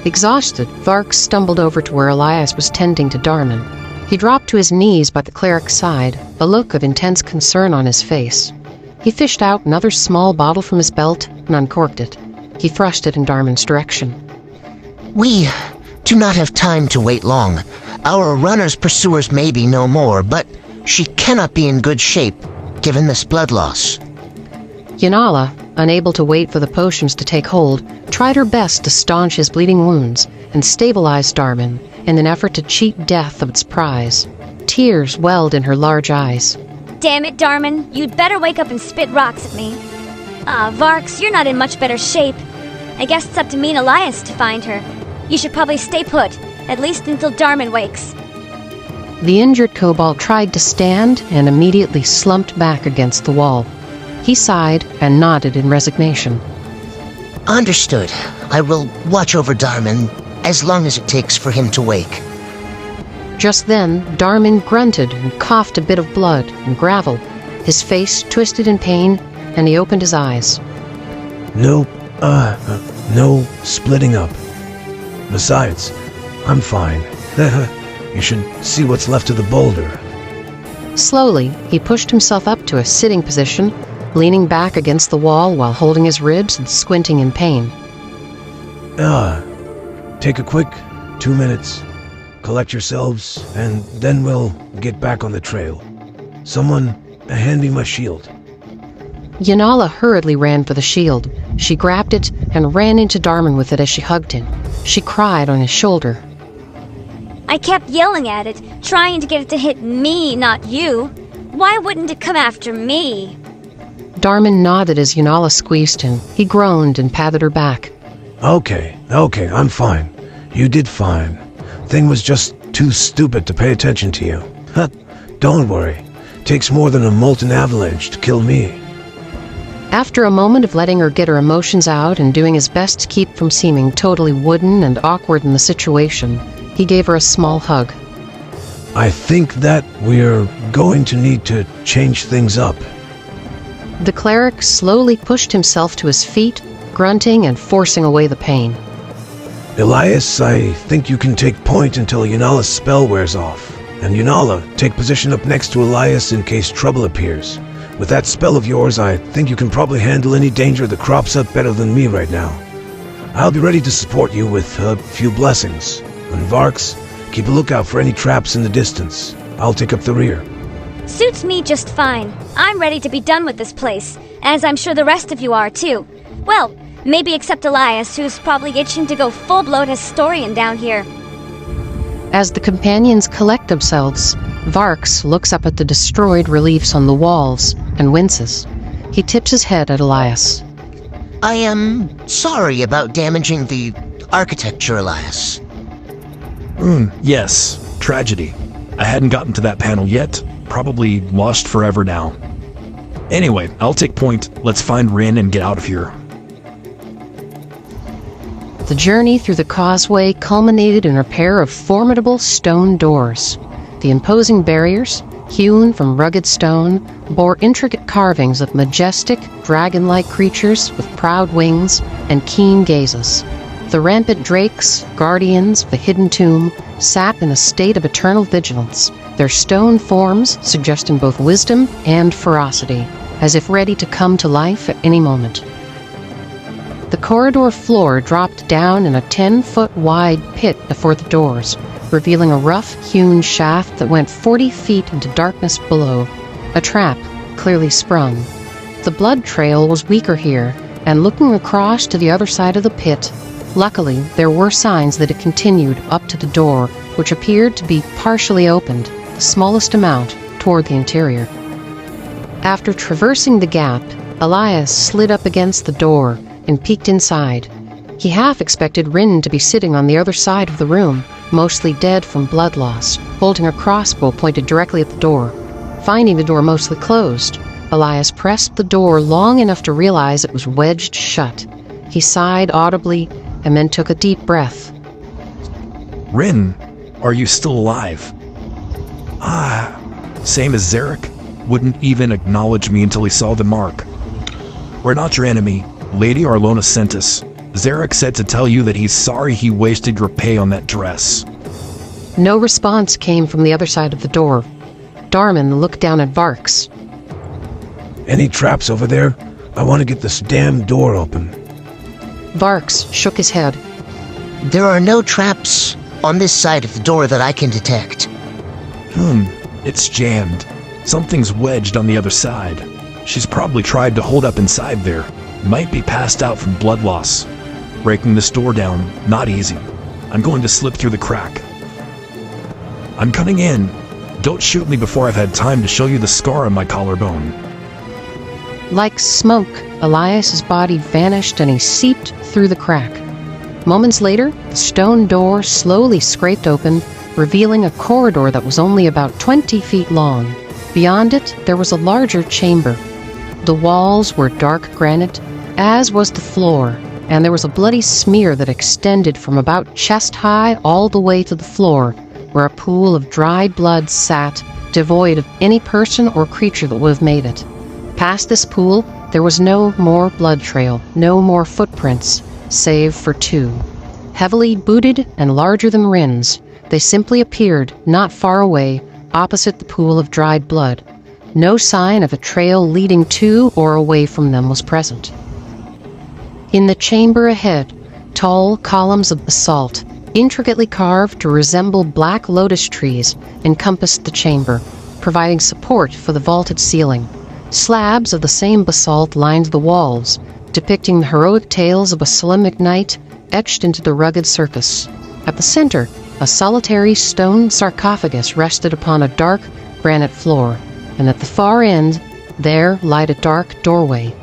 Exhausted, Varks stumbled over to where Elias was tending to Darman. He dropped to his knees by the cleric's side, a look of intense concern on his face. He fished out another small bottle from his belt and uncorked it. He thrust it in Darman's direction. We do not have time to wait long. Our runner's pursuers may be no more, but she cannot be in good shape, given this blood loss. Yanala, unable to wait for the potions to take hold, tried her best to staunch his bleeding wounds and stabilize Darman in an effort to cheat death of its prize. Tears welled in her large eyes. Damn it, Darman. You'd better wake up and spit rocks at me. Varks, you're not in much better shape. I guess it's up to me and Elias to find her. You should probably stay put, at least until Darman wakes. The injured kobold tried to stand and immediately slumped back against the wall. He sighed and nodded in resignation. Understood. I will watch over Darman as long as it takes for him to wake. Just then, Darman grunted and coughed a bit of blood and gravel. His face twisted in pain, and he opened his eyes. No splitting up. Besides, I'm fine. You should see what's left of the boulder. Slowly, he pushed himself up to a sitting position, leaning back against the wall while holding his ribs and squinting in pain. Take a quick 2 minutes. Collect yourselves, and then we'll get back on the trail. Someone hand me my shield. Yanala hurriedly ran for the shield. She grabbed it and ran into Darman with it as she hugged him. She cried on his shoulder. I kept yelling at it, trying to get it to hit me, not you. Why wouldn't it come after me? Darman nodded as Yanala squeezed him. He groaned and patted her back. Okay, I'm fine. You did fine. Thing was just too stupid to pay attention to you. Don't worry. Takes more than a molten avalanche to kill me. After a moment of letting her get her emotions out and doing his best to keep from seeming totally wooden and awkward in the situation, he gave her a small hug. I think that we're going to need to change things up. The cleric slowly pushed himself to his feet, grunting and forcing away the pain. Elias, I think you can take point until Yanala's spell wears off. And Yanala, take position up next to Elias in case trouble appears. With that spell of yours, I think you can probably handle any danger that crops up better than me right now. I'll be ready to support you with a few blessings. And Varks, keep a lookout for any traps in the distance. I'll take up the rear. Suits me just fine. I'm ready to be done with this place, as I'm sure the rest of you are too. Well, maybe except Elias, who's probably itching to go full-blown historian down here. As the companions collect themselves, Varks looks up at the destroyed reliefs on the walls and winces. He tips his head at Elias. I am sorry about damaging the architecture, Elias. Yes, tragedy. I hadn't gotten to that panel yet. Probably lost forever now. Anyway, I'll take point. Let's find Rin and get out of here. The journey through the causeway culminated in a pair of formidable stone doors. The imposing barriers, hewn from rugged stone, bore intricate carvings of majestic, dragon-like creatures with proud wings and keen gazes. The rampant drakes, guardians of the hidden tomb, sat in a state of eternal vigilance, their stone forms suggesting both wisdom and ferocity, as if ready to come to life at any moment. The corridor floor dropped down in a 10-foot wide pit before the doors, revealing a rough-hewn shaft that went 40 feet into darkness below, a trap clearly sprung. The blood trail was weaker here, and looking across to the other side of the pit, luckily there were signs that it continued up to the door, which appeared to be partially opened, the smallest amount, toward the interior. After traversing the gap, Elias slid up against the door and peeked inside. He half expected Rin to be sitting on the other side of the room, mostly dead from blood loss, holding a crossbow pointed directly at the door. Finding the door mostly closed, Elias pressed the door long enough to realize it was wedged shut. He sighed audibly and then took a deep breath. Rin, are you still alive? Same as Zarek. Wouldn't even acknowledge me until he saw the mark. We're not your enemy. Lady Arlona sent us. Zarek said to tell you that he's sorry he wasted your pay on that dress. No response came from the other side of the door. Darman looked down at Varks. Any traps over there? I want to get this damn door open. Varks shook his head. There are no traps on this side of the door that I can detect. It's jammed. Something's wedged on the other side. She's probably tried to hold up inside there. Might be passed out from blood loss. Breaking this door down, not easy. I'm going to slip through the crack. I'm cutting in. Don't shoot me before I've had time to show you the scar on my collarbone. Like smoke, Elias's body vanished and he seeped through the crack. Moments later, the stone door slowly scraped open, revealing a corridor that was only about 20 feet long. Beyond it, there was a larger chamber. The walls were dark granite, as was the floor, and there was a bloody smear that extended from about chest-high all the way to the floor, where a pool of dried blood sat, devoid of any person or creature that would have made it. Past this pool, there was no more blood trail, no more footprints, save for two. Heavily booted and larger than Rin's, they simply appeared not far away, opposite the pool of dried blood. No sign of a trail leading to or away from them was present. In the chamber ahead, tall columns of basalt, intricately carved to resemble black lotus trees, encompassed the chamber, providing support for the vaulted ceiling. Slabs of the same basalt lined the walls, depicting the heroic tales of a Selimic knight etched into the rugged surface. At the center, a solitary stone sarcophagus rested upon a dark granite floor, and at the far end, there lied a dark doorway.